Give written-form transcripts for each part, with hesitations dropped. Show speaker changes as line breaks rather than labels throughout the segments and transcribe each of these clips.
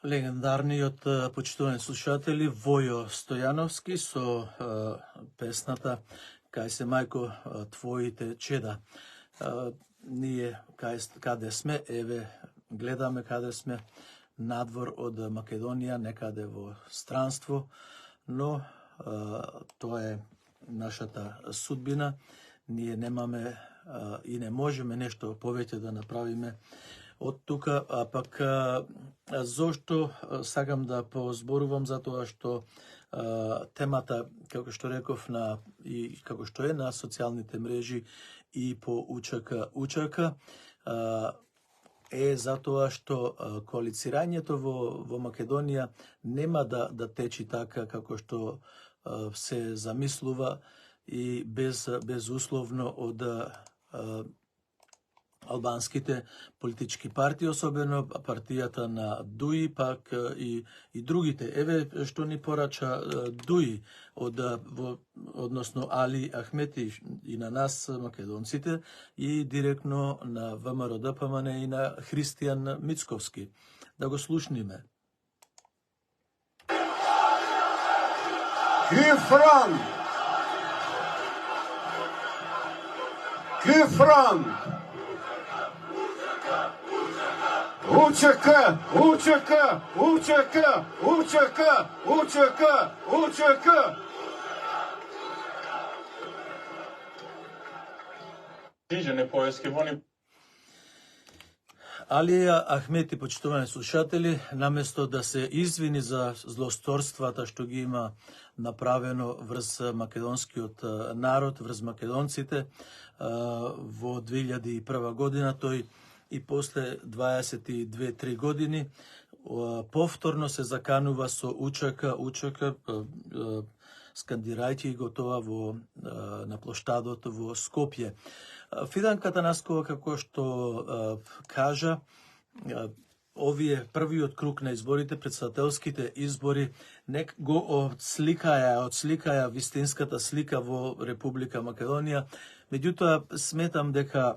Легендарниот почитувани слушатели Војо Стојановски со песната Кај се мајко твоите чеда. Ние каде сме, еве гледаме каде сме, надвор од Македонија, некаде во странство, но тоа е нашата судбина. Ние немаме и не можеме нешто повеќе да направиме од тука, а пак зошто сакам да позборувам за тоа што темата, како што реков, и како што е на социјалните мрежи и по УЧК е затоа што коалицирањето во Македонија нема да течи така како што се замислува и безусловно од албанските политички партии, особено партијата на Дуи, пак и другите. Еве што ни порача Дуи односно Али Ахмети и на нас македонците и директно на ВМРО ДПМН и на Христијан Мицковски. Да го слушниме.
Кифран! УЧК!
Алија Ахмети, почитувани слушатели, наместо да се извини за злосторствата што ги има направено врз македонскиот народ, врз македонците во 2001 година, тој и после 22-3 години повторно се заканува со УЧК, скандирајќи го тоа на плоштадот во Скопје. Фиданка Танаскова, како што кажа, овие првиот круг на изборите, председателските избори, го отсликаја вистинската слика во Република Македонија. Меѓутоа, сметам дека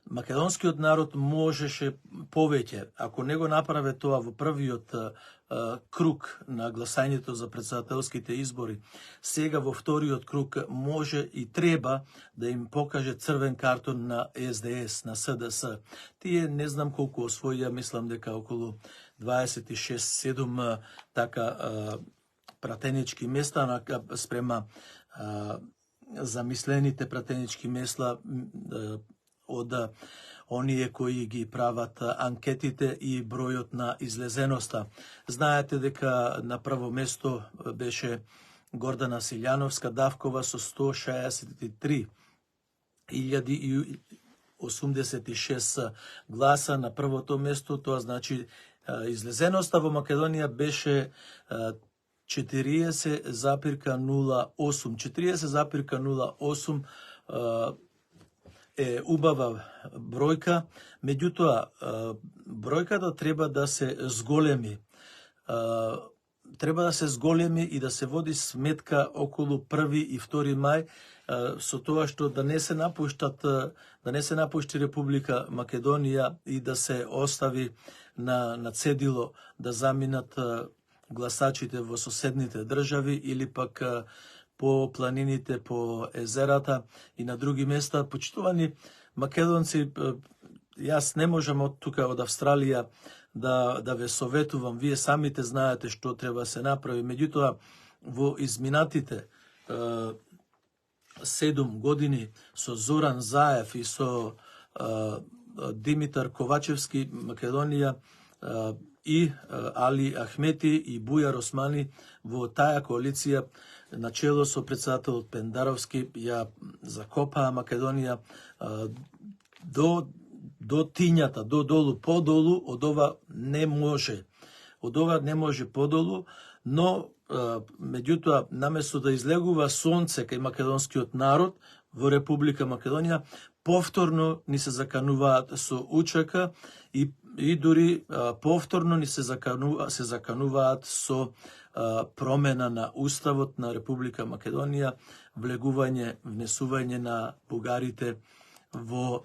македонскиот народ можеше повеќе. Ако не го направе тоа во првиот круг на гласањето за председателските избори, сега во вториот круг може и треба да им покаже црвен картон на СДС, на СДС. Тие не знам колку освоија, мислам дека околу 26-7 така пратенички места спрема замислените пратенички места од оние кои ги прават анкетите и бројот на излезеноста. Знаете дека на прво место беше Гордана Силјановска Давкова со 163.086 гласа на првото место. Тоа значи излезеноста во Македонија беше 40,08. 40,08 е убава бројка, меѓутоа бројката треба да се зголеми. Треба да се зголеми и да се води сметка околу 1 и 2 мај со тоа што да не се напушти Република Македонија и да се остави на цедило да заминат гласачите во соседните држави или пак по планините, по езерата и на други места. Почитувани македонци, јас не можам од тука, од Австралија, да ве советувам. Вие самите знаете што треба да се направи. Меѓутоа, во изминатите 7 години со Зоран Заев и со Димитар Ковачевски, Македонија, и Али Ахмети и Бујар Османи во таа коалиција начело со председателот Пендаровски ја закопаа Македонија до тињата, до долу, подолу, од ова не може. Од ова не може подолу, но меѓутоа наместо да излегува сонце кај македонскиот народ во Република Македонија, повторно ни се закануваат со УЧК и дури повторно ни се закануваат со промена на Уставот на Република Македонија, внесување на бугарите во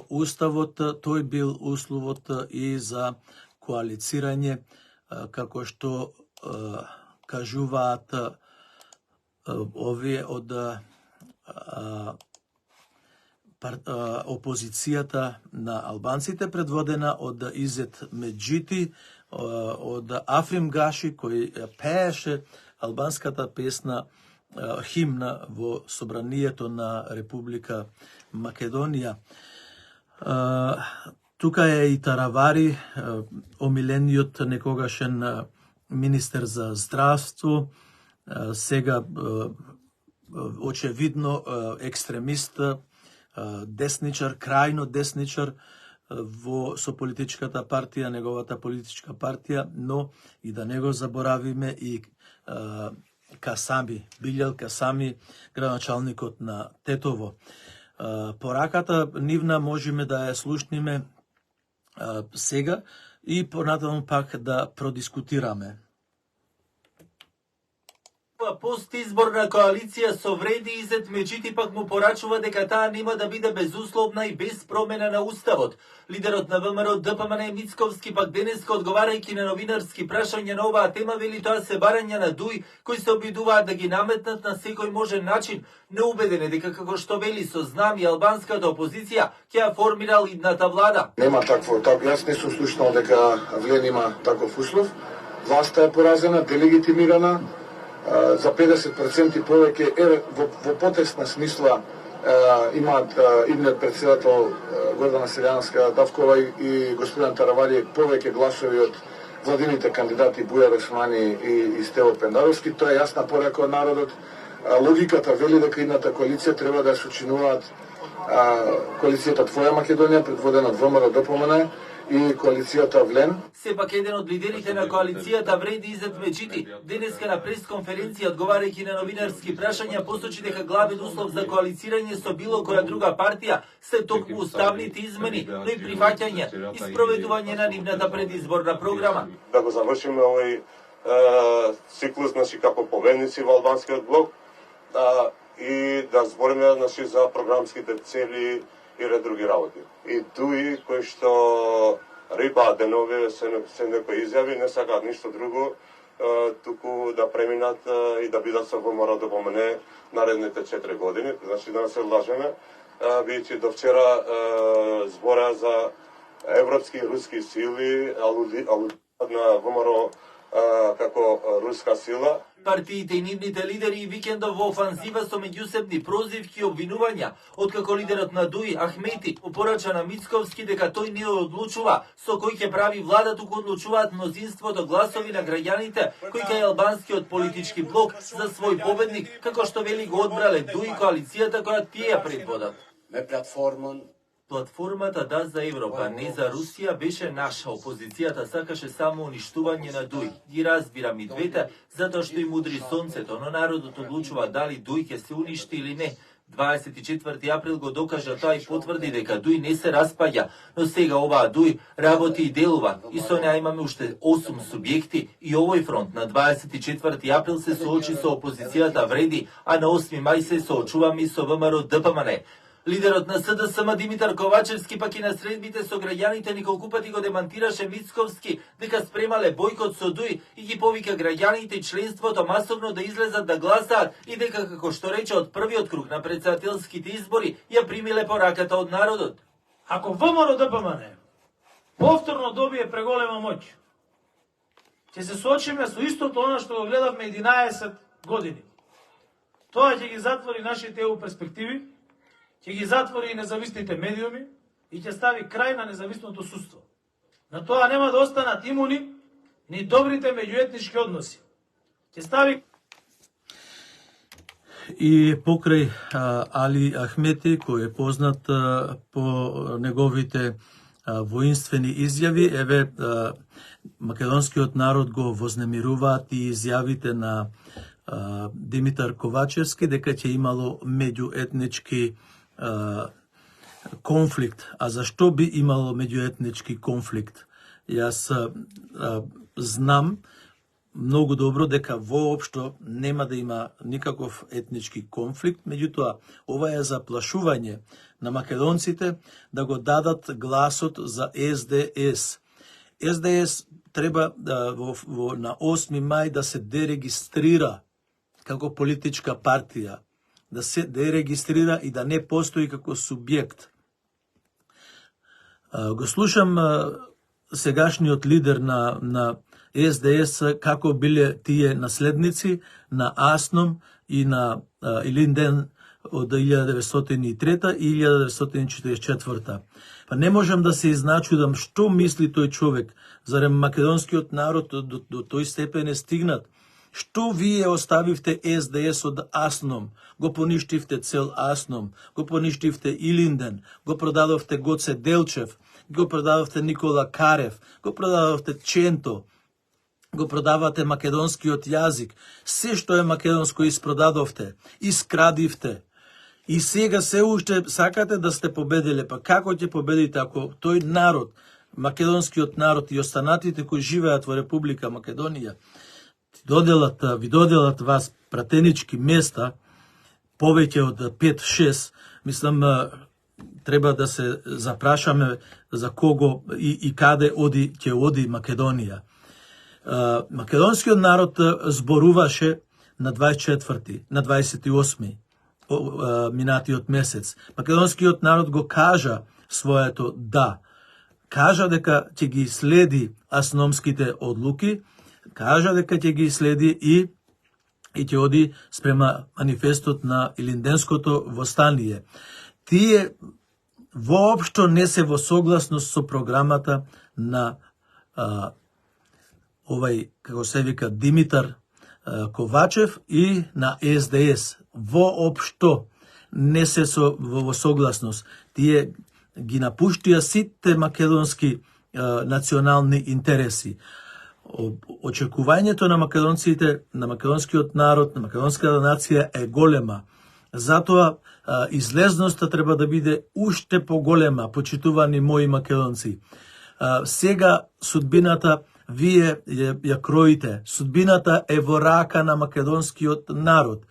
Уставот. Тој бил условот и за коалицирање, како што кажуваат овие од опозицијата на албанците, предводена од Изет Меджити, од Африм Гаши, кој пееше албанската песна химна во собранието на Република Македонија. Тука е и Таравари, омилениот некогашен министер за здравство, сега очевидно екстремист, десничар, крајно десничар со политичката партија, неговата политичка партија, но и да не го заборавиме и Касами, Билјал Касами, градоначалникот на Тетово. Пораката нивна можеме да ја слушниме сега и понатаму пак да продискутираме.
Постизборна коалиција со Вреди Изет Меджити пак му порачува дека таа нема да биде безусловна и без промена на Уставот. Лидерот на ВМРО ДПМН Мицковски пак денеска одговарајќи на новинарски прашања на оваа тема вели тоа се барања на дуи кои се обидуваат да ги наметнат на секој можен начин. Неубеден е дека како што вели со знам и албанската опозиција ќе ја формира идната влада.
Нема такво, јас не сум слушнал дека Влен има таков услов. Власта е поразена, делегитимирана, за 50% повеќе во потесна смисла имаат идниот председател Гордана Селјанска Давкова и господин Таравали повеќе гласови од владините кандидати Бујар Османи и Стево Пендаровски. Тоа е јасна порака од народот. Логиката вели дека идната коалиција треба да сочинуваат коалицијата Твоја Македонија, предводена од ВМРО ДПМН, и коалицијата Влен.
Сепак еден од лидерите на коалицијата Вреди Изет Меџити денеска на пресконференција одговарајќи на новинарски прашања посочи дека главен услов за коалицирање со било која друга партија се токму уставните измени, но и прифаќање и спроведување на нивната предизборна програма.
Да го завршиме овој циклус, како победници во албанскиот блок, и да збориме за програмските цели и ред други работи. И туи кои што рипаат денови се некои изјави, не сакаат ништо друго, туку да преминат и да бидат со ВМРО ДПМН наредните 4 години. Значи да не се лажеме, бидејќи до вчера збора за европски и руски сили, алудираат на ВМРО како руска сила.
Партиите и нивните лидери и викендов во офанзива со меѓусебни прозивки и обвинувања, откако лидерот на ДУИ Ахмети упорача на Мицковски дека тој не одлучува со кој ќе прави влада, туку одлучуваат мнозинството гласови на граѓаните кои кај албанскиот политички блок за свој победник, како што вели го одбрале ДУИ коалицијата која тие ја предводат. Платформата Да за Европа, не за Русија беше наша. Опозицијата сакаше само уништување на ДУИ. Ги разбирам и двете, затоа што им удри сонцето, но народот одлучува дали ДУИ ќе се уништи или не. 24 април го докажа тоа и потврди дека ДУИ не се распаѓа, но сега оваа ДУИ работи и делува. И со неа имаме уште 8 субјекти и овој фронт на 24 април се соочи со опозицијата Вреди, а на 8 мај се соочуваме и со ВМРО ДПМН. Лидерот на СДСМ Димитар Ковачевски пак и на средбите со граѓаните неколку пати го демантираше Мицковски дека спремале бојкот со ДУИ и ги повика граѓаните и членството масовно да излезат да гласаат и дека, како што рече, од првиот круг на претседателските избори ја примиле пораката од народот.
Ако ВМРО ДПМН повторно добие преголема моќ, ќе се соочиме со истото она што го гледавме 11 години. Тоа ќе ги затвори нашите EU перспективи, ќе ги затвори и независните медиуми и ќе стави крај на независното судство. На тоа нема да останат имуни ни добрите меѓуетнички односи. Ќе стави
и покрај Али Ахмети, кој е познат по неговите воинствени изјави, еве македонскиот народ го вознемируваат и изјавите на Димитар Ковачевски дека ќе имало меѓуетнички конфликт. А зашто би имало меѓуетнички конфликт? Јас знам многу добро дека воопшто нема да има никаков етнички конфликт, меѓутоа ова е заплашување на македонците да го дадат гласот за СДС. СДС треба на 8 мај да се дерегистрира како политичка партија, да се дерегистрира и да не постои како субјект. Го слушам сегашниот лидер на СДС како биле тие наследници на Асном и на Илинден од 1903 и 1944. Па не можам да се изначудам што мисли тој човек, зарем македонскиот народ до тој степен е стигнат. Што вие оставивте СДС од Асном, го поништивте цел Асном, го поништивте Илинден, го продадовте Гоце Делчев, го продадовте Никола Карев, го продадовте Ченто, го продавате македонскиот јазик, се што е македонско испродадовте, искрадивте. И сега се уште сакате да сте победиле, па како ќе победите ако тој народ, македонскиот народ и останатите кои живеат во Република Македонија, ви доделат вас пратенички места, повеќе од 5-6, мислам, треба да се запрашаме за кого и каде ќе оди Македонија. Македонскиот народ зборуваше на 24, на 28 минатиот месец. Македонскиот народ го кажа своето да. Кажа дека ќе ги следи асномските одлуки, кажа дека ќе ги следи и и ќе оди спрема манифестот на Илинденското востание. Тие воопшто не се во согласност со програмата на овај, како се вика, Димитар Ковачев и на СДС. Воопшто не се во согласност. Тие ги напуштија сите македонски национални интереси. Очекувањето на македонците, на македонскиот народ, на македонската нација е голема. Затоа излезноста треба да биде уште поголема, почитувани мои македонци. Сега судбината вие ја кроите. Судбината е во рака на македонскиот народ.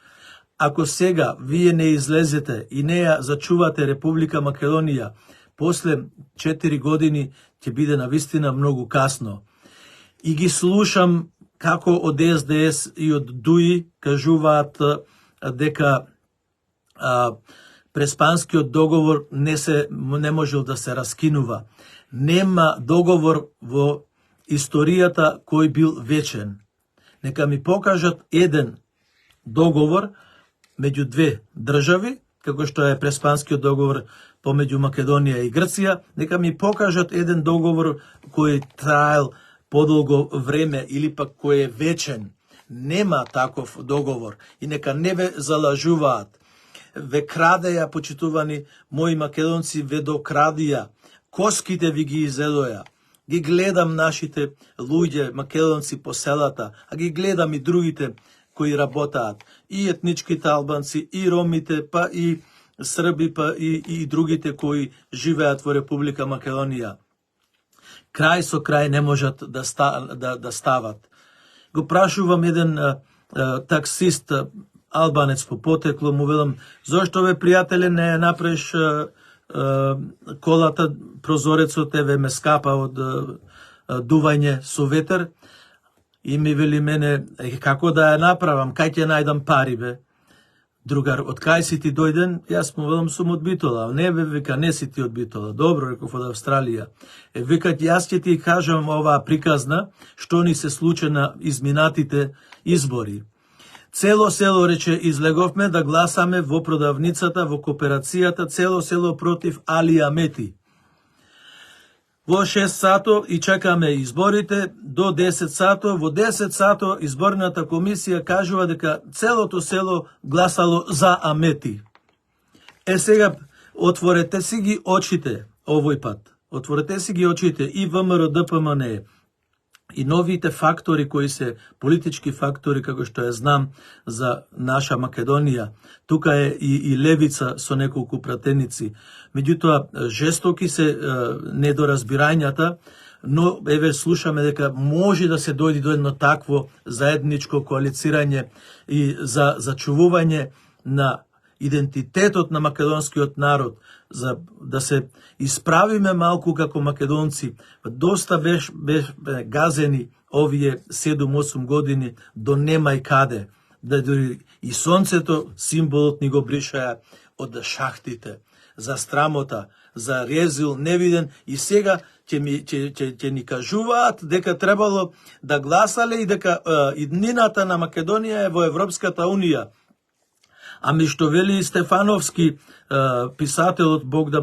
Ако сега вие не излезете и не ја зачувате Република Македонија, после 4 години ќе биде навистина многу касно. И ги слушам како од СДС и од ДУИ кажуваат дека Преспанскиот договор не можел да се раскинува. Нема договор во историјата кој бил вечен. Нека ми покажат еден договор меѓу две држави, како што е Преспанскиот договор помеѓу Македонија и Грција, нека ми покажат еден договор кој траел подолго време или пак кој е вечен. Нема таков договор и нека не ве залажуваат. Ве крадеја, почитувани мои македонци, ве докрадија. Коските ви ги изедоја. Ги гледам нашите луѓе, македонци по селата, а ги гледам и другите кои работаат. И етничките албанци, и ромите, па и срби, па и другите кои живеат во Република Македонија. Крај со крај не можат да стават. Го прашувам еден таксист, албанец по потекло, му велам, зошто ве пријателе не ја направиш колата, прозорецот еве ме скапа од дување со ветер, и ми вели мене, како да ја направам, кај ќе најдам пари бе? Другар, од кај си ти дојден? Јас му велам сум од Битола. Не бе, вика, не си ти од Битола. Добро, реков, од Австралија. Вика, јас ќе ти кажам оваа приказна, што ни се случи на изминатите избори. Цело село, рече, излеговме да гласаме во продавницата, во кооперацијата, цело село против Али Амети. Во 6 сато и чекаме изборите до 10 сато. Во 10 сато изборната комисија кажува дека целото село гласало за Амети. Сега, отворете си ги очите овој пат. Отворете си ги очите и ВМРО ДПМН и новите фактори кои се политички фактори, како што ја знам за наша Македонија. Тука е и левица со неколку пратеници. Меѓутоа, жестоки се недоразбирањата, но еве слушаме дека може да се дојде до едно такво заедничко коалицирање и за зачувување на идентитетот на македонскиот народ, за да се исправиме малку како македонци. Доста беше газени овие 7-8 години до немај каде, да дури и сонцето символот ни го бришаја од шахтите, за страмота, за резил невиден, и сега ќе ни кажуваат дека требало да гласале и дека иднината на Македонија е во Европската Унија. Ами што вели Стефановски, писателот, Бог да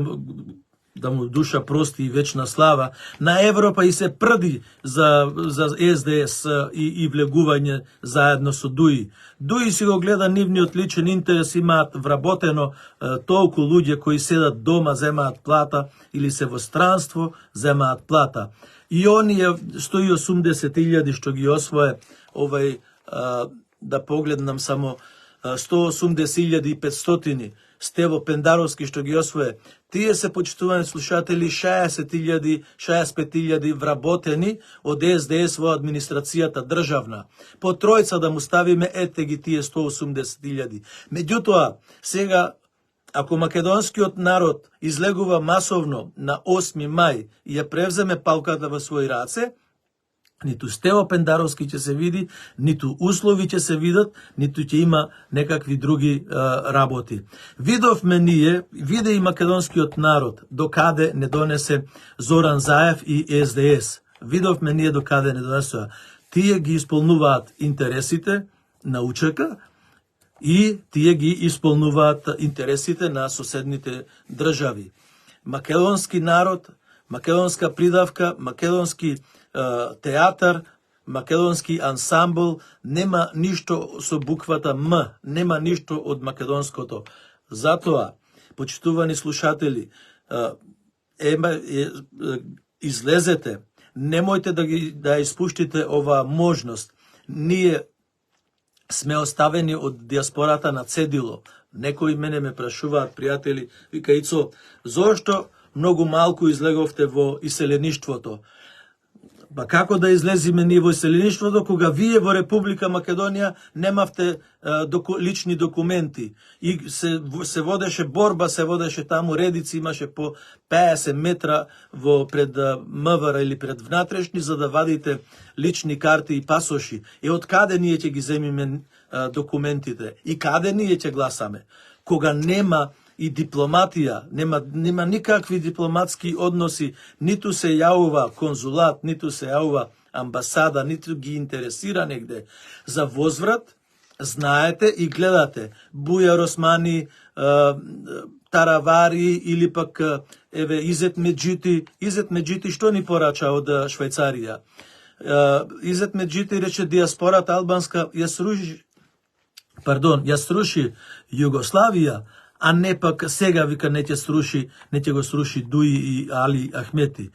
му душа прости и вечна слава, на Европа и се прди за СДС и влегување заедно со ДУИ. ДУИ си го гледа нивниот личен интерес, имаат вработено толку луѓе кои седат дома, земаат плата, или се во странство, земаат плата. И оние 180.000 што ги освое, да погледнам само 180.500 Стево Пендаровски што ги освое, тие се, почитувани слушатели, 65.000 вработени од СДС во администрацијата државна. По тројца да му ставиме, ете ги тие 180.000. Меѓутоа, сега, ако македонскиот народ излегува масовно на 8 мај и ја превземе палката во своји раце, ниту Стево Пендаровски ќе се види, ниту услови ќе се видат, ниту ќе има некакви други работи. Видовме ние, виде и македонскиот народ, докаде не донесе Зоран Заев и СДС. Видовме ние докаде не донесоа. Тие ги исполнуваат интересите научака и тие ги исполнуваат интересите на соседните држави. Македонски народ, македонска придавка, македонски театар, македонски ансамбл, нема ништо со буквата М, нема ништо од македонското. Затоа, почитувани слушатели, излезете, немојте да испуштите оваа можност. Ние сме оставени од диаспората на цедило. Некои мене ме прашуваат, пријатели, вика Ицо, зошто многу малку излеговте во иселеништвото? Ба како да излезиме ние во иселеништвото, кога вие во Република Македонија немавте лични документи и се водеше борба, се водеше таму, редици имаше по 50 метра пред МВР или пред внатрешни за да вадите лични карти и пасоши. И од каде ние ќе ги земиме документите? И каде ние ќе гласаме? Кога нема и дипломатија, нема никакви дипломатски односи, ниту се јавува конзулат, ниту се јавува амбасада, ниту ги интересира негде. За возврат, знаете и гледате, Бујар Османи, Таравари или пак Изет Меджити, што ни порача од Швајцарија? Изет Меджити рече диаспората албанска ја сруши Југославија, а не пак сега вика не ќе го сруши Дуи и Али Ахмети.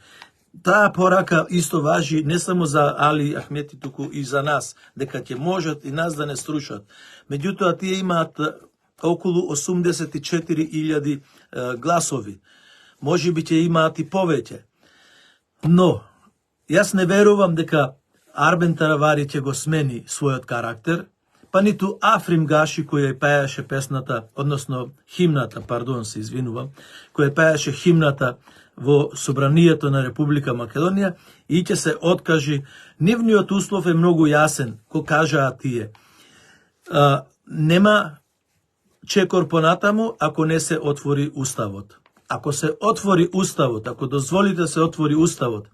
Таа порака исто важи не само за Али Ахмети, туку и за нас, дека ќе можат и нас да не срушат. Меѓутоа, тие имаат околу 84.000 гласови. Може би ќе имаат и повеќе. Но, јас не верувам дека Арбен Таравари ќе го смени својот карактер, па ниту Африм Гаши, кој ја пееше песната, односно химната, се извинувам, кој ја пееше химната во собранието на Република Македонија и ќе се откажи. Нивниот услов е многу јасен, кој кажаа тие. Нема чекор понатаму ако не се отвори уставот. Ако се отвори уставот, ако дозволите се отвори уставот,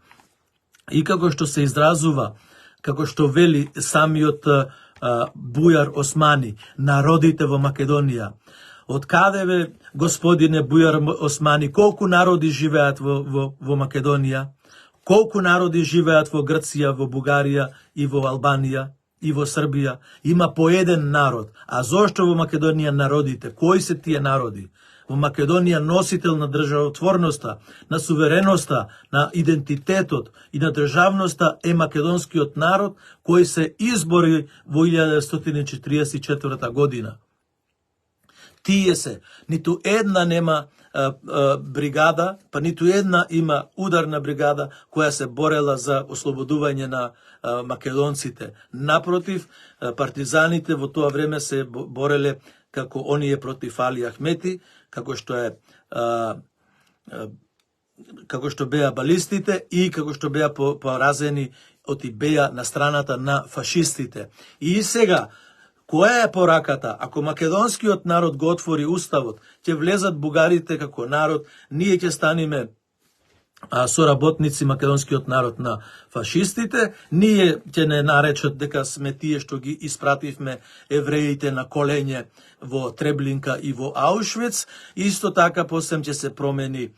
и како што се изразува, како што вели самиот Бујар Османи, народите во Македонија. Од каде бе, господине Бујар Османи, колку народи живеат во Македонија? Колку народи живеат во Грција, во Бугарија и во Албанија и во Србија? Има по еден народ. А зошто во Македонија народите? Кои се тие народи? Во Македонија носител на државотворноста, на сувереноста, на идентитетот и на државноста е македонскиот народ кој се избори во 1944 година. Тие се, ниту една нема бригада, па ниту една има ударна бригада која се борела за ослободување на македонците. Напротив, партизаните во тоа време се бореле како оние против Али Ахмети, како што беа балистите и како што беа поразени оти беа на страната на фашистите. И сега, која е пораката? Ако македонскиот народ го отвори уставот, ќе влезат бугарите како народ, ние ќе станеме соработници македонскиот народ на фашистите, ние ќе не наречат дека сме тие што ги испративме евреите на колење во Треблинка и во Аушвиц. Исто така посем ќе се промени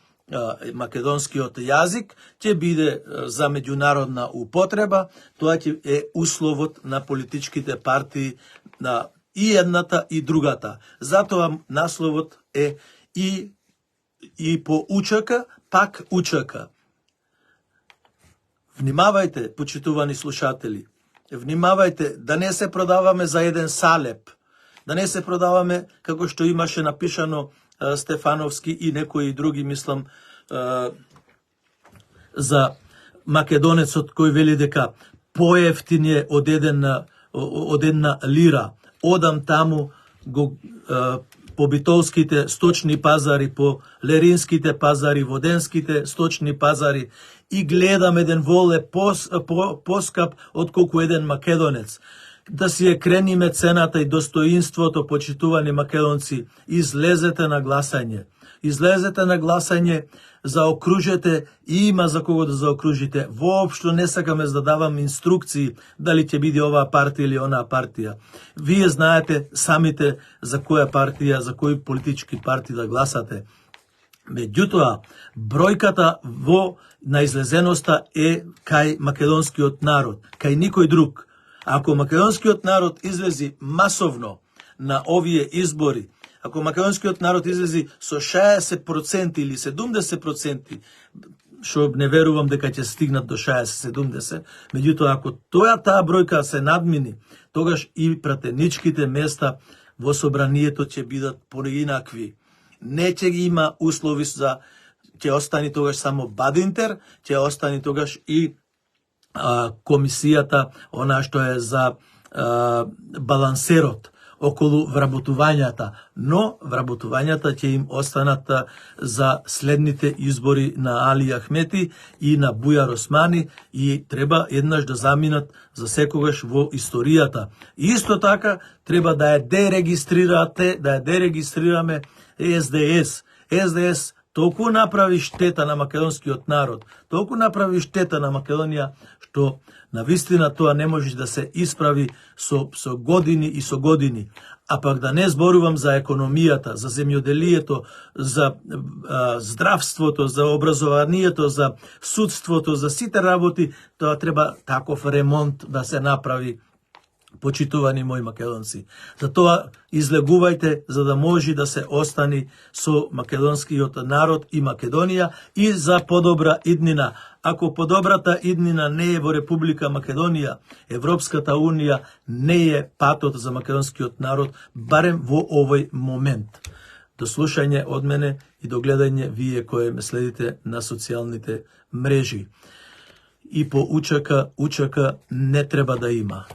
македонскиот јазик, ќе биде за меѓународна употреба, тоа ќе е условот на политичките партии на и едната и другата. Затоа насловот е и по учака, пак учака. Внимавајте, почитувани слушатели, внимавајте да не се продаваме за еден салеп, да не се продаваме како што имаше напишано Стефановски и некои други, мислам, за македонецот кој вели дека поевтин е од една лира. Одам таму по битолските сточни пазари, по леринските пазари, воденските сточни пазари и гледам еден вол е поскап од колку еден македонец. Да си ја крениме цената и достоинството, почитувани македонци, излезете на гласање. Излезете на гласање, заокружете, има за кого да заокружите. Воопшто не сакаме да давам инструкции дали ќе биде оваа партија или онаа партија. Вие знаете самите за која партија, за кои политички партии да гласате. Меѓутоа, бројката на излезеноста е кај македонскиот народ, кај никој друг. Ако македонскиот народ излези масовно на овие избори, ако македонскиот народ излези со 60% или 70%, што не верувам дека ќе стигнат до 60-70, меѓутоа ако таа бројка се надмини, тогаш и пратеничките места во собранието ќе бидат поинакви. Не ќе ги има услови за, ќе остани тогаш само Бадинтер, ќе остани тогаш и комисијата, она што е за балансерот околу вработувањата, но вработувањата ќе им останат за следните избори на Али Ахмети и на Бујар Османи и треба еднаш да заминат за секогаш во историјата. Исто така треба да ја дерегистрирате, да ја дерегистрираме СДС. СДС толку направи штета на македонскиот народ, толку направи штета на Македонија, што навистина тоа не може да се исправи со години и со години. А пак да не зборувам за економијата, за земјоделието, за здравството, за образованието, за судството, за сите работи, тоа треба таков ремонт да се направи. Почитувани мои македонци. Затоа излегувајте за да може да се остани со македонскиот народ и Македонија и за подобра иднина. Ако подобрата иднина не е во Република Македонија, Европската Унија не е патот за македонскиот народ, барем во овој момент. До слушање од мене и до гледање вие кои ме следите на социјалните мрежи. И по учака не треба да има.